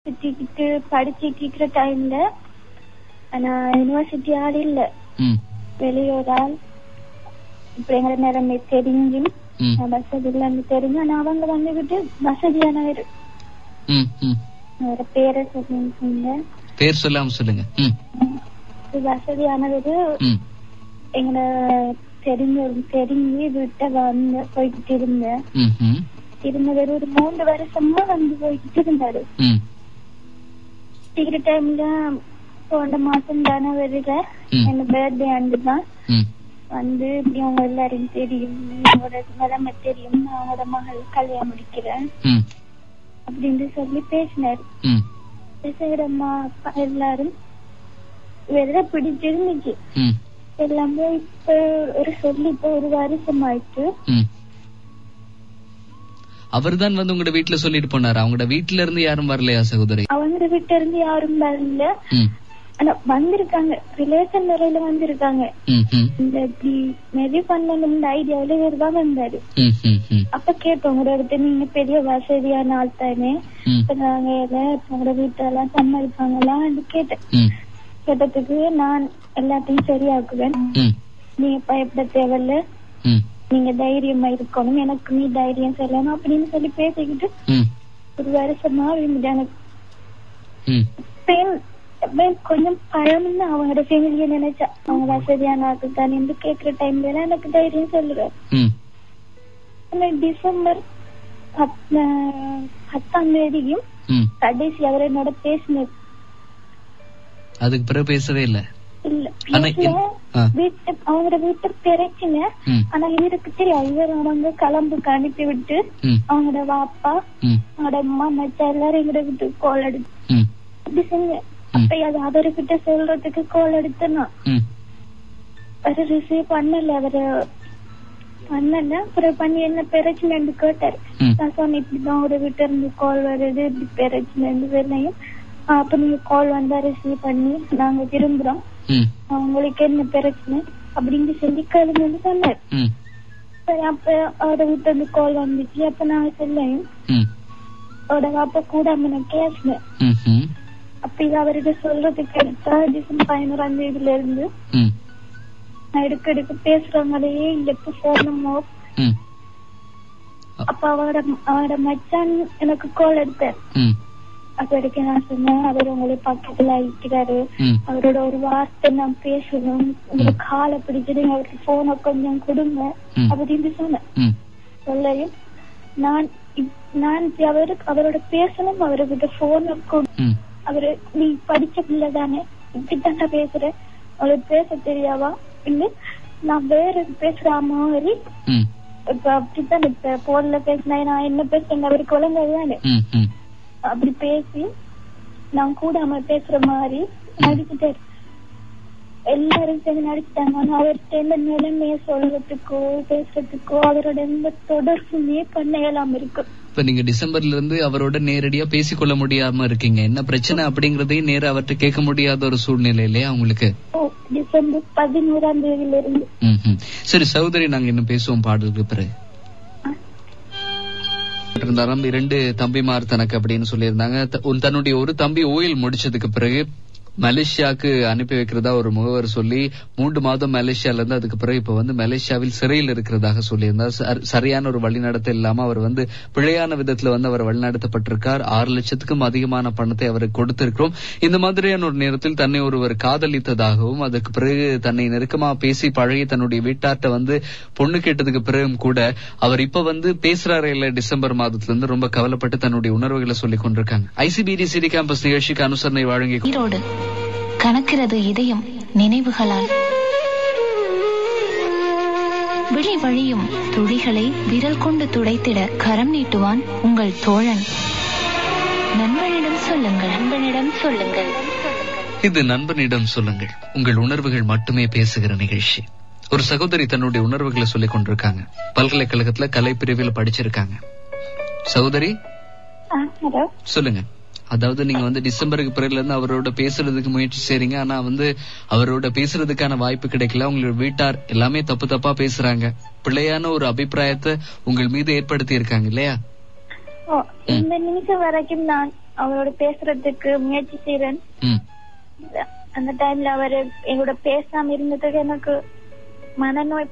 சுத்திக்கிட்டு படிச்சுட்டு இருக்கிற டைம்ல ஆனா யூனிவர்சிட்டி ஆள் இல்ல, வெளியோர் ஆள். இப்ப எங்களை நேரமே தெரிஞ்சும் வசதி இல்லாம தெரிஞ்சு. ஆனா அவங்க வந்துகிட்டு வசதியானவர். பேரை சொல்லுங்க. பேர் சொல்லாம சொல்லுங்க. வசதியானது எங்களை தெரிஞ்சு விட்ட வந்து போய்கிட்டு இருந்தவர் ஒரு 3 வருஷமா வந்து போய்கிட்டு இருந்தாரு. டிகிரி டைம்ல போன மாசம் தானே வருக என் பர்த்டே ஆண்டுதான் வந்து அவங்க எல்லாரையும் தெரியும், என்னோட நிலைமை தெரியும், நான் அவங்களோட மகள் கல்யாணம் முடிக்கிறேன் அப்படின்னு சொல்லி பேசினாரு. பேசுகிறம்மா எல்லாரும் வெள்ள பிடிச்சிருந்துச்சு எல்லாமே. இப்ப ஒரு சொல்லி இப்ப ஒரு வருஷம் ஆயிட்டு. அவர்தான் வந்து உங்களோட வீட்டுல சொல்லிட்டு போனாரு. அவங்களோட வீட்டுல இருந்து யாரும் வரலையா சகோதரி? அவங்க வீட்டுல இருந்து யாரும் வரல. ஆனா வந்திருக்காங்க, ரிலேஷன் முறையில வந்திருக்காங்க. இந்த இப்படி மெதி பண்ணணும் ஐடியாவில இவர்தான் வந்தாரு. அப்ப கேட்டோம், உங்கள்கிட்ட நீங்க பெரிய வசதியான ஆள் தானே, இப்ப நாங்க உங்களோட வீட்டெல்லாம் சம்மதிப்பாங்களான்னு கேட்டேன். கேட்டதுக்கு நான் எல்லாத்தையும் சரியாக்குவேன், நீங்க பயப்பட தேவையில்ல, நீங்க தைரியமா இருக்கணும், எனக்கு நீ தைரியம் சொல்லணும் அப்படின்னு சொல்லி பேசிக்கிட்டு ஒரு வருஷமா எனக்கு கொஞ்சம் பயம்னு அவங்களோட ஃபேமிலிய நினைச்சா. அவங்க வசதியான ஆட்கள் தானே என்று கேட்கிற டைம்ல எல்லாம் எனக்கு தைரியம் சொல்லுவேன். டிசம்பர் 10ஆம் தேதியும் கடைசி அவர் என்னோட பேசினது. அதுக்கு பிறகு பேசவே இல்ல. அவங்களோட வீட்டு பிரச்சனை. ஆனா இவருக்கு தெரியாது. இவரோட கிளம்புக்கு அனுப்பி விட்டு அவங்களோட வாப்பா அவங்களோட அம்மா மச்சா எல்லாரும் எங்களோட வீட்டுக்கு கால் எடுத்து அப்படி செஞ்ச. அப்ப அது அவர்கிட்ட சொல்றதுக்கு கால் எடுத்தனா அவரு ரிசீவ் பண்ணல. அவரு பண்ணல. அப்புறம் பண்ணி என்ன பிரச்சனைன்னு கேட்டாரு. நான் சொன்னேன், இப்படிதான் அவரோட வீட்டுல இருந்து கால் வருது, இப்படி பிரச்சனை வேலையும். அப்ப நீங்க கால் வந்தா ரிசீவ் பண்ணி நாங்க விரும்புறோம், அவங்களுக்கு என்ன பிரச்சனை அப்படின்னு சொல்லி கேளுங்கன்னு சொன்னாரு. சரி, அப்ப அவரோட வீட்டுல இருந்து கால் வந்துச்சு. அப்ப நாங்க சொல்லையும் அவரோட அப்ப கூட நான் பேசினேன். அப்ப இது அவர்கிட்ட சொல்றதுக்கு எடுத்தா டிசம்பர் 11ஆம் தேதியில இருந்து நான் எடுக்க பேசுறவங்களையே இல்ல போனமோ. அப்ப அவரோட மச்சான் எனக்கு கால் எடுத்தார். அப்ப எடுக்க நான் சொன்னேன், அவர் உங்களை பக்கத்துல ஆயிக்கிறாரு, அவரோட ஒரு வார்த்தை நான் பேசணும், உங்களுக்கு காலை பிடிச்சது, அவருக்கு போனை கொஞ்சம் கொடுங்க அப்படின்னு சொன்னேன். சொல்லையும் நான் அவரோட பேசணும், அவர்கிட்ட போன அவரு நீ படிச்ச பிள்ளை தானே, இப்படித்தாண்டா பேசுற, அவளுக்கு பேச தெரியாவா இல்ல நான் வேற பேசுற மாதிரி இப்ப அப்படித்தான் இப்ப போன்ல பேசினா நான் என்ன பேசுறேன் அவருக்கு வழங்காதானே. அப்படி பேசி நான் கூட அவன் பேசுற மாதிரி நடிச்சுட்டாரு. எல்லாரும் சேர்ந்து நடிச்சுட்டாங்க. ஆனா அவர்கிட்ட எந்த நிலைமைய சொல்றதுக்கோ பேசுறதுக்கோ அவரோட எந்த தொடர்புமே பண்ண இயலாம இருக்கு. இப்ப நீங்க டிசம்பர்ல இருந்து அவரோட நேரடியா பேசிக்கொள்ள முடியாம இருக்கீங்க. என்ன பிரச்சனை அப்படிங்கறதையும் நேர அவர்கிட்ட கேட்க முடியாத ஒரு சூழ்நிலை இல்லையா உங்களுக்கு? டிசம்பர் 11ஆம் தேதியில இருந்து. சரி சகோதரி, நாங்க இன்னும் பேசுவோம் பாடலுக்கு பிறகு. இருந்தாலும் 2 தம்பிமார் தனக்கு அப்படின்னு சொல்லியிருந்தாங்க. தன்னுடைய ஒரு தம்பி ஓயில் முடிச்சதுக்கு பிறகு மலேசியாவுக்கு அனுப்பி வைக்கிறதா ஒரு முகவர் சொல்லி 3 மாதம் மலேசியால இருந்து அதுக்கு பிறகு இப்ப வந்து மலேசியாவில் சிறையில் இருக்கிறதாக சொல்லியிருந்தார். சரியான ஒரு வழிநடத்த இல்லாம அவர் வந்து பிழையான விதத்துல வந்து அவர் வழிநடத்தப்பட்டிருக்கார். 6 லட்சத்துக்கும் அதிகமான பணத்தை அவருக்கு கொடுத்திருக்கிறோம். இந்த மாதிரியான ஒரு நேரத்தில் தன்னை ஒருவர் காதலித்ததாகவும் அதுக்கு பிறகு தன்னை நெருக்கமா பேசி பழகி தன்னுடைய வீட்டார்ட்ட வந்து பொண்ணு கேட்டதுக்கு பிறகும் கூட அவர் இப்ப வந்து பேசுறாரு இல்ல டிசம்பர் மாதத்துல இருந்து ரொம்ப கவலைப்பட்டு தன்னுடைய உணர்வுகளை சொல்லிக் கொண்டிருக்காங்க. ஐசிபிடி சிடி கேம்பஸ் நிகழ்ச்சிக்கு அனுசரணை வழங்கி கணக்கிறது இதயம் நினைவுகளால். விழி வழியும் துளிகளை விரல் கொண்டு துடைத்திட கரம் நீட்டுவான் உங்கள் தோழன். நண்பனிடம் சொல்லுங்கள், நண்பனிடம் சொல்லுங்கள். இது நண்பனிடம் சொல்லுங்கள். உங்கள் உணர்வுகள் மட்டுமே பேசுகிற நிகழ்ச்சி. ஒரு சகோதரி தன்னுடைய உணர்வுகளை சொல்லிக் கொண்டிருக்காங்க. பல்கலைக்கழகத்துல கலை பிரிவில் படிச்சிருக்காங்க. சகோதரி சொல்லுங்க. அதாவது நீங்க வந்து டிசம்பருக்கு பிறகுல இருந்து அவரோட பேசுறதுக்கு முயற்சி செய்றீங்க. ஆனா வந்து அவரோட பேசுறதுக்கான வாய்ப்பு கிடைக்கல. உங்களோட வீட்டார் எல்லாமே தப்பா பேசுறாங்க. பிள்ளையான ஒரு அபிப்பிராயத்தை உங்கள் மீது ஏற்படுத்தி இருக்காங்க இல்லையா? இந்த நிமிஷம் வரைக்கும் நான் அவரோட பேசுறதுக்கு முயற்சி செய்யறேன். அந்த டைம்ல அவரு எங்களோட பேசாம இருந்ததுக்கு எனக்கு மனநோய்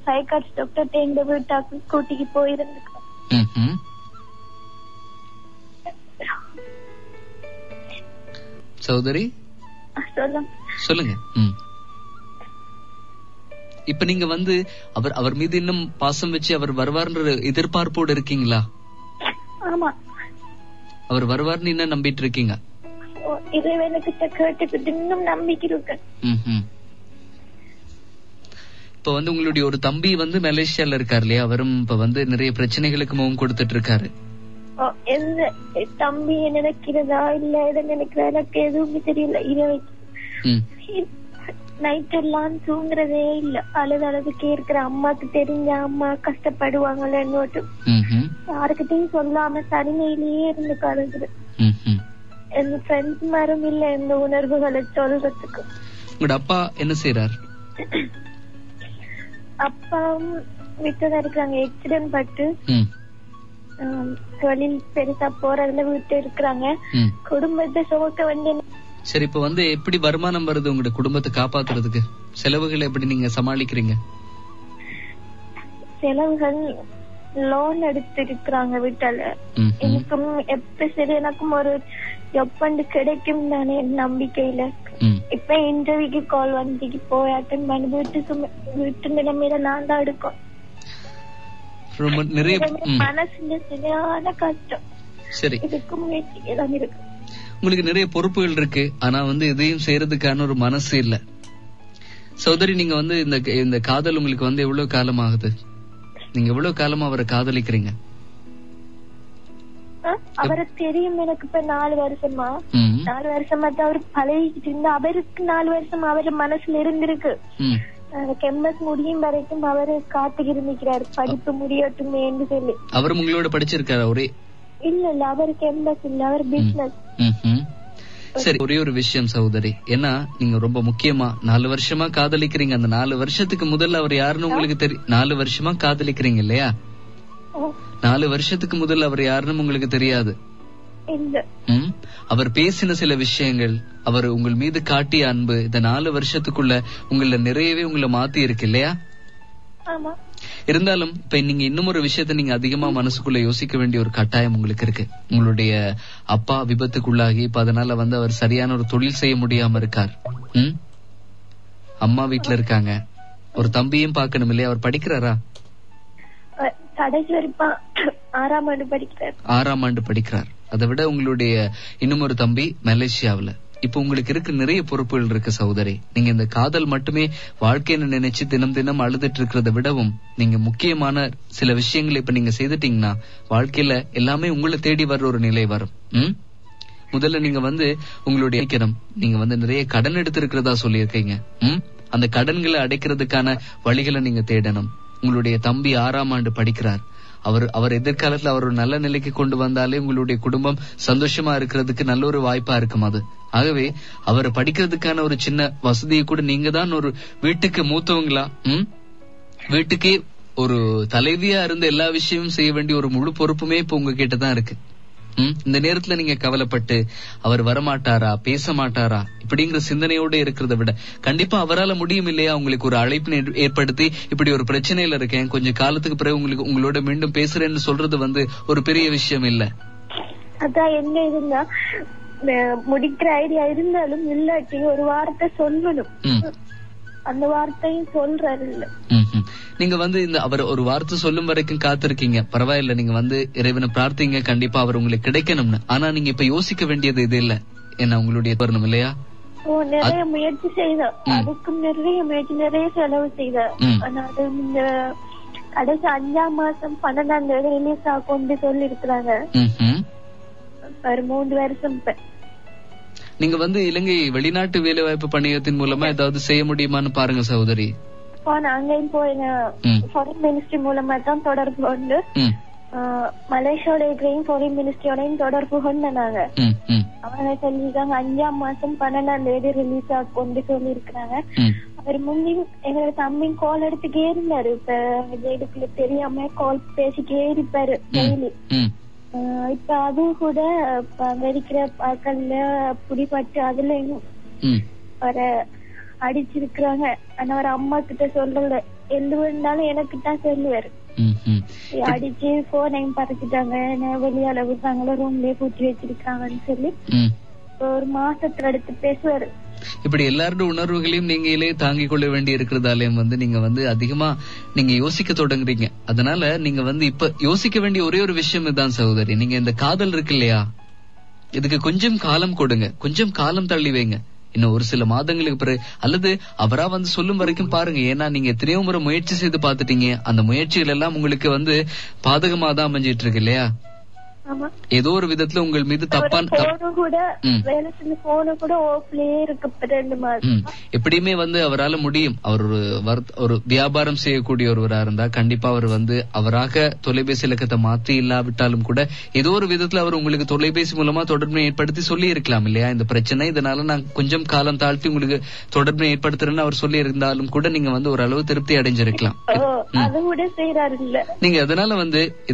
சைக்காட்ரிஸ்ட் டாக்டர் எங்க வீட்டாக்கு கூட்டிக்கு போயிருந்துக்கேன். சகோதரி சொல்லுங்க. இப்ப நீங்க அவர் மீது இன்னும் பாசம் வச்சு அவர் வருவார்ன்ற எதிர்பார்ப்போடு இருக்கீங்களா? ஆமா, அவர் வருவார்னு என்ன நம்பிட்டு இருக்கீங்க? இறைவனுக்கிட்ட கேட்டுக்கிட்டு இன்னும் நம்பிக்கை இருக்கு. இப்ப உங்களுடைய ஒரு தம்பி மலேசியால இருக்காரு இல்லையா? அவரும் இப்ப நிறைய பிரச்சனைகளுக்கு முகம் கொடுத்துட்டு இருக்காரு. எந்த தம்பி நினைக்கிறதா இல்ல எதை நினைக்கிறதா எனக்கு எதுவுமே தெரியல. இரவு நைட் எல்லாம் தூங்குறதே இல்ல. அழுதுக்கு இருக்கிற அம்மாக்கு தெரிஞ்ச அம்மா கஷ்டப்படுவாங்கன்னு யாருக்கிட்டையும் சொல்லாம தனிமையிலேயே இருந்து கழுகுது. எந்த ஃப்ரெண்ட்ஸ் மாரும் இல்ல எந்த உணர்வுகளை சொல்றதுக்கு. உங்களோட அப்பா என்ன செய்யறாரு? அப்பாவும் வீட்டுல இருக்கிறாங்க. ஆக்சிடென்ட் பட்டு தொழில் பெருசா போறதுல விட்டு இருக்கிறாங்க. குடும்பத்தை சுமக்க வேண்டிய. சரி, இப்ப எப்படி வருமானம் வருது உங்களோட குடும்பத்தை காப்பாத்துறதுக்கு? செலவுகள் எப்படி நீங்க சமாளிக்கிறீங்க? செலவுகள் லோன் எடுத்து இருக்கிறாங்க வீட்டால. எனக்கும் எப்ப சரி எனக்கும் ஒரு எப்பண்டு கிடைக்கும் தானே நம்பிக்கையில. இப்ப இன்டர்வியூக்கு கால் வந்து போய் அட்டன் பண்ணி வீட்டு நிலைமையில நான் தான் எடுக்கும். மனசுல சரியான கஷ்டம். சரி, இதுக்கு முயற்சி எல்லாம் இருக்கு. உங்களுக்கு நிறைய பொறுப்புகள் இருக்கு, ஆனா இதையும் செய்யறதுக்கான ஒரு மனசு இல்ல. சகோதரி, நீங்க இந்த காதல் உங்களுக்கு எவ்வளவு காலம் ஆகுது? நீங்க எவ்வளவு காலமா அவரை காதலிக்கிறீங்க? அவரை தெரியும் எனக்கு இப்ப 4 வருஷமா. 4 வருஷமா தான் அவர் பழகிட்டு இருந்தா. அவருக்கு 4 வருஷமா அவர் மனசுல இருந்திருக்கு. எம்எஸ் முடியும் வரைக்கும் அவரு காத்துக்கிட்டு நிக்கிறாரு, படிப்பு முடியட்டுமே என்று சொல்லி. அவரும் உங்களோட படிச்சிருக்காரு? ஒரே இல்ல அவருக்கு எம்எஸ் இல்ல, அவர் பிசினஸ். சரி, ஒரே ஒரு விஷயம் சகோதரி, ஏன்னா நீங்க ரொம்ப முக்கியமா 4 வருஷமா காதலிக்கிறீங்க. அந்த 4 வருஷத்துக்கு முதல்ல அவர் யாருன்னு உங்களுக்கு தெரியும். 4 வருஷமா காதலிக்கிறீங்க இல்லையா? 4 வருஷத்துக்கு முதல்ல அவர் யாருன்னு உங்களுக்கு தெரியாது. அவர் பேசின சில விஷயங்கள், அவர் உங்கள் மீது காட்டிய அன்பு, இந்த 4 வருஷத்துக்குள்ள உங்களை நிறையவே உங்களை மாத்தி இருக்கு இல்லையா? இருந்தாலும் இப்ப நீங்க இன்னும் ஒரு விஷயத்த நீங்க அதிகமா மனசுக்குள்ள யோசிக்க வேண்டிய ஒரு கட்டாயம் உங்களுக்கு இருக்கு. உங்களுடைய அப்பா விபத்துக்குள்ளாகி இப்ப அதனால அவர் சரியான ஒரு தொழில் செய்ய முடியாம இருக்கார். அம்மா வீட்டுல இருக்காங்க. ஒரு தம்பியும் பாக்கணும் இல்லையா? அவர் படிக்கிறாரா? 6ஆம் ஆண்டு படிக்கிறார். 6ஆம் ஆண்டு படிக்கிறார். அதை விட உங்களுடைய இன்னும் ஒரு தம்பி மலேசியாவுல. இப்ப உங்களுக்கு இருக்க நிறைய பொறுப்புகள் இருக்கு சகோதரி. நீங்க இந்த காதல் மட்டுமே வாழ்க்கைன்னு நினைச்சு தினம் தினம் அழுதுட்டு இருக்கிறத விடவும் நீங்க முக்கியமான சில விஷயங்களை இப்ப நீங்க செய்துட்டீங்கன்னா வாழ்க்கையில எல்லாமே உங்களை தேடி வர்ற ஒரு நிலை வரும். முதல்ல நீங்க உங்களுடைய நீங்க நிறைய கடன் எடுத்திருக்கிறதா சொல்லியிருக்கீங்க. அந்த கடன்களை அடைக்கிறதுக்கான வழிகளை நீங்க தேடணும். உங்களுடைய தம்பி 6ஆம் ஆண்டு படிக்கிறார். அவர் எதிர்காலத்துல அவர் ஒரு நல்ல நிலைக்கு கொண்டு வந்தாலே உங்களுடைய குடும்பம் சந்தோஷமா இருக்கிறதுக்கு நல்ல ஒரு வாய்ப்பா இருக்கும் அது. ஆகவே அவரை படிக்கிறதுக்கான ஒரு சின்ன வசதியை கூட நீங்க தான் ஒரு வீட்டுக்கு மூத்தவங்களா, வீட்டுக்கே ஒரு தலைவியா இருந்து எல்லா விஷயமும் செய்ய வேண்டிய ஒரு முழு பொறுப்புமே இப்ப உங்ககிட்ட தான் இருக்கு. இந்த நேரத்துல நீங்க கவலைப்பட்டு அவர் வரமாட்டாரா, பேச மாட்டாரா இப்படிங்கிற சிந்தனையோட இருக்கிறத விட கண்டிப்பா அவரால் முடியும் இல்லையா? உங்களுக்கு ஒரு அழைப்பு ஏற்படுத்தி இப்படி ஒரு பிரச்சனையில இருக்கேன், கொஞ்சம் காலத்துக்கு பிறகு உங்களோட மீண்டும் பேசுறேன்னு சொல்றது ஒரு பெரிய விஷயம் இல்ல. அதான் என்ன இருந்தா முடிக்கிற ஐடியா இருந்தாலும் இல்லாட்டி ஒரு வார்த்தை சொல்லணும். அந்த வார்த்தையும் சொல்றாரு இல்ல. நீங்க இந்த அவர் ஒரு வார்த்தை சொல்லும் வரைக்கும் காத்திருக்கீங்க, பரவாயில்ல. நீங்க இறைவனை பிரார்த்திங்க, கண்டிப்பா அவர் உங்களுக்கு கிடைக்கணும்னு. ஆனா நீங்க இப்ப யோசிக்க வேண்டியது இது இல்ல, என்ன உங்களுடைய வரணும் இல்லையா? நிறைய முயற்சி செய்த, அதுக்கும் நிறைய முயற்சி, நிறைய செலவு செய்த. ஆனா அது இந்த கடைசி 5ஆம் மாசம் 12ஆம் தேதி ரிலீஸ் ஆகும்னு சொல்லி இருக்கிறாங்க. ஒரு 3 வருஷம். நீங்க இலங்கை வெளிநாட்டு வேலை வாய்ப்பு பணியத்தின் மூலமா ஏதாவது செய்ய முடியுமான்னு பாருங்க சகோதரி. அங்கேயும் போய் ஃபாரின் மினிஸ்ட்ரி மூலமா தான் தொடர்பு கொண்டு மலேசியாவோட இருக்கிறையும் ஃபாரின் மினிஸ்ட்ரியோடையும் தொடர்பு கொண்டாங்க. அவங்க சொல்லிருக்காங்க 5ஆம் மாசம் 12ஆம் தேதி ரிலீஸ் ஆகும்னு சொல்லி இருக்கிறாங்க. அவர் முன்னையும் எங்களோட தம்பி கால் எடுத்துக்கே இருந்தாரு. இப்ப ஜெயிலுக்குள்ள தெரியாம கால் பேசிக்கே இருப்பாரு டெய்லி. இப்ப அதுவும் கூட வெடிக்கிற பாக்கல்ல புடிப்பட்டு அதுல வர அடிச்சிருக்கிறாங்க. ஆனா ஒரு அம்மா கிட்ட சொல்லல, எந்த இருந்தாலும் எனக்கு தான் சொல்லுவாரு. அடிச்சு போனையும் பறிச்சுட்டாங்க, வெளியால விட்டாங்களோ ரூம்லயே பூட்டி வச்சிருக்காங்கன்னு சொல்லி ஒரு மாசத்துல எடுத்து பேசுவாரு. இப்படி எல்லாரோட உணர்வுகளையும் நீங்களே தாங்கிக் கொள்ள வேண்டி இருக்கிறதாலையும் நீங்க அதிகமா நீங்க யோசிக்க தொடங்குறீங்க. அதனால நீங்க இப்ப யோசிக்க வேண்டிய ஒரே ஒரு விஷயம் இதுதான் சகோதரி. நீங்க இந்த காதல் இருக்கு இல்லையா, இதுக்கு கொஞ்சம் காலம் கொடுங்க, கொஞ்சம் காலம் தள்ளி வைங்க. இன்னும் ஒரு சில மாதங்களுக்கு பிறகு அல்லது அவரா சொல்லும் வரைக்கும் பாருங்க. ஏன்னா நீங்க எத்தனையோ முறை முயற்சி செய்து பாத்துட்டீங்க, அந்த முயற்சிகள் எல்லாம் உங்களுக்கு பாதகமா தான் அமைஞ்சிட்டு இருக்கு இல்லையா. ஏதோ ஒரு விதத்துல உங்கள் மீது தப்பான எப்படியுமே அவரால் முடியும். அவர் ஒரு வியாபாரம் செய்யக்கூடிய ஒருவரா இருந்தா கண்டிப்பா அவர் அவராக தொலைபேசி இலக்கத்தை மாத்தி இல்லாவிட்டாலும் கூட ஏதோ ஒரு விதத்துல அவர் உங்களுக்கு தொலைபேசி மூலமா தொடர்பை ஏற்படுத்தி சொல்லி இருக்கலாம் இல்லையா, இந்த பிரச்சனை, இதனால நான் கொஞ்சம் காலம் தாழ்த்தி உங்களுக்கு தொடர்பை ஏற்படுத்துறேன்னு அவர் சொல்லி இருந்தாலும் கூட நீங்க ஓரளவு திருப்தி அடைஞ்சிருக்கலாம். நீங்க அதனால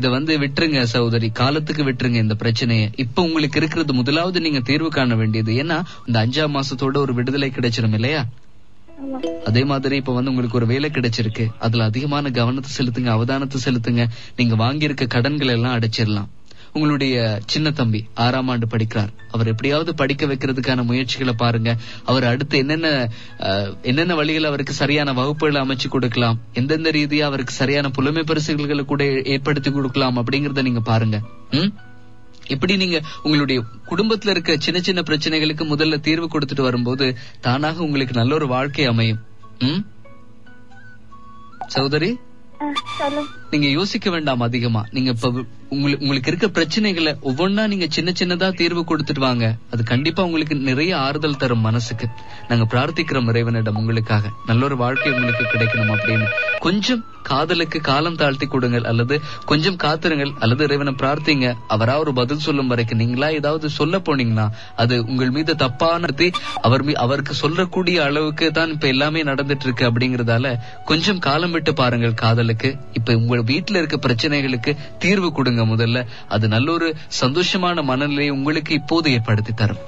இதை விட்டுருங்க சகோதரி, காலத்துக்கு விட்டுருங்க இந்த பிரச்சனையை. இப்ப உங்களுக்கு இருக்கிறது முதலாவது நீங்க தீர்வு காண வேண்டியது. ஏன்னா இந்த 5ஆம் மாசத்தோட ஒரு விடுதலை கிடைச்சிடும் இல்லையா, அதே மாதிரி இப்ப உங்களுக்கு ஒரு வேலை கிடைச்சிருக்கு, அதுல அதிகமான கவனத்தை செலுத்துங்க, அவதானத்தை செலுத்துங்க. நீங்க வாங்கியிருக்க கடன்கள் எல்லாம் அடைச்சிடலாம். உங்களுடைய சின்ன தம்பி 6ஆம் ஆண்டு படிக்கிறார், அவர் எப்படியாவது படிக்க வைக்கிறதுக்கான முயற்சிகளை பாருங்க. அவர் அடுத்து என்னென்ன வழிகள் அவருக்கு சரியான வகுப்புகளை அமைச்சு கொடுக்கலாம், எந்தெந்த ரீதியா அவருக்கு சரியான புலமை பரிசுகளை கூட ஏற்படுத்தி கொடுக்கலாம் அப்படிங்கறத நீங்க பாருங்க. இப்படி நீங்க உங்களுடைய குடும்பத்துல இருக்க சின்ன சின்ன பிரச்சனைகளுக்கு முதல்ல தீர்வு கொடுத்துட்டு வரும்போது தானாக உங்களுக்கு நல்ல ஒரு வாழ்க்கை அமையும். சகோதரி, நீங்க யோசிக்க வேண்டாம் அதிகமா. நீங்க இப்ப உங்களுக்கு இருக்க பிரச்சனைகளை ஒவ்வொன்னா நீங்க சின்ன சின்னதா தீர்வு கொடுத்துட்டு வாங்க. அது கண்டிப்பா உங்களுக்கு நிறைய ஆறுதல் தரும் மனசுக்கு. நாங்க பிரார்த்திக்கிறோம் இறைவனிடம் உங்களுக்காக நல்ல ஒரு வாழ்க்கை உங்களுக்கு கிடைக்கணும் அப்படின்னு. கொஞ்சம் காதலுக்கு காலம் தாழ்த்தி கொடுங்கள், அல்லது கொஞ்சம் காத்திருங்கள், அல்லது இறைவனை பிரார்த்திங்க. அவரா ஒரு பதில் சொல்லும் வரைக்கும் நீங்களா ஏதாவது சொல்ல போனீங்கன்னா அது உங்கள் மீது தப்பான அவருக்கு சொல்லக்கூடிய அளவுக்கு தான் இப்ப எல்லாமே நடந்துட்டு இருக்கு. அப்படிங்கறதால கொஞ்சம் காலம் விட்டு பாருங்கள் காதலுக்கு. இப்ப உங்க வீட்டுல இருக்க பிரச்சனைகளுக்கு தீர்வு கொடுங்க முதல்ல. அது நல்ல ஒரு சந்தோஷமான மனநிலையை உங்களுக்கு இப்போது ஏற்படுத்தி தரும்.